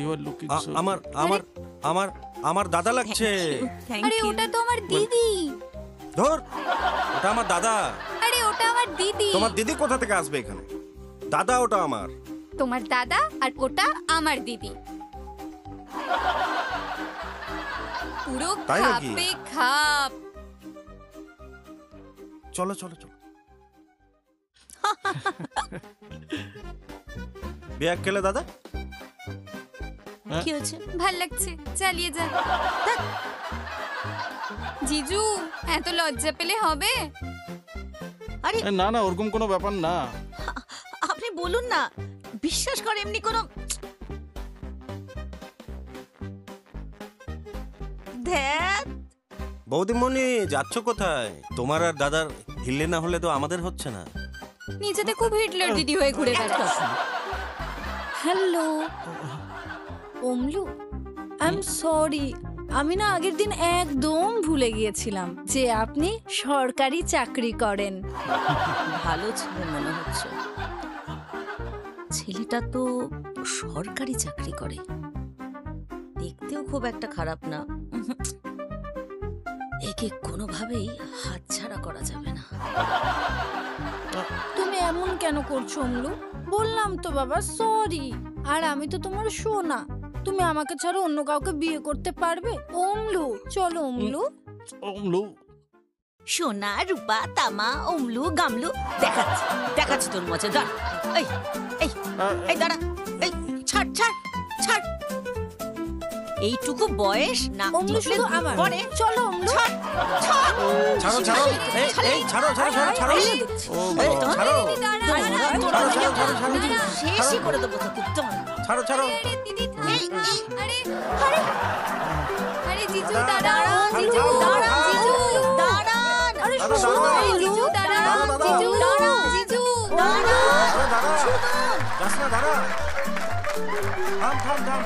You are looking so আমার আমার আমার আমার দাদা লাগছে। আরে ওটা তো আমার দিদি। ধর, ওটা আমার দাদা। আরে ওটা আমার দিদি। তোমার দিদি কোথা থেকে আসবে এখানে? দাদা ওটা আমার। তোমার দাদা আর ওটা আমার দিদি। পুরো তাই নাকি? খাপে খাপ। চলো চলো চলো। বিয়ে খেলে দাদা কি হচ্ছে? ভাল লাগছে, চালিয়ে যা। জিজু, এত লজ্জা পেলে হবে? আরে না না, ওরকম কোনো ব্যাপার না। আপনি বলুন না, বিশ্বাস করে এমনি কোনো ধ্যাত। বৌদিমণি, যাচ্ছ কোথায়? তোমার আর দাদার হিললে না হলে তো আমাদের হচ্ছে না। নিজেতে খুব হিটলার দিদি হয়ে ঘুরে বেড়াচ্ছ। হ্যালো ওমলু, আই এম সরি, আমি না আগের দিন একদম ভুলে গিয়েছিলাম যে আপনি সরকারি চাকরি করেন। ভালো ছেলে মনে হচ্ছে। ছেলেটা তো সরকারি চাকরি করে, দেখতেও খুব একটা খারাপ না। একে কোনোভাবেই হাতছাড়া করা যাবে না। তুমি এমন কেন করছো ওমলু? বললাম তো বাবা সরি। আর আমি তো তোমার সোনা, তুমি আমাকে ছাড়া অন্য কাউকে বিয়ে করতে পারবে? ওমলু চলো ওমলু। ওমলু, সোনা রূপা তামা অমলু গামলু দেখাচ্ছি দেখাচ্ছি তোর মজা। দাঁড়া, এই এই এই দাঁড়া, এই ছাড় ছাড় ছাড়। এইটুকু বয়স না ওমলু শুধু আমার। পরে চলো ওমলু। ছাড়ো ছাড়ো, এই ছাড়ো ছাড়ো ছাড়ো ছাড়ো। ও ছাড়ো শেষই করে দেবো তোকে। ছাড়ো ছাড়ো। আরে দিদি থাম না। আরে আরে আরে জিজু দাঁড়াও, জিজু দাঁড়াও, জিজু দাঁড়ান। আরে দাদা, শোনো, দাঁড়াও। জিজু দাঁড়াও, দাদা, জিজু দাঁড়াও, জিজু দাঁড়াও। দাদা যাস না, দাঁড়া। থাম থাম থাম।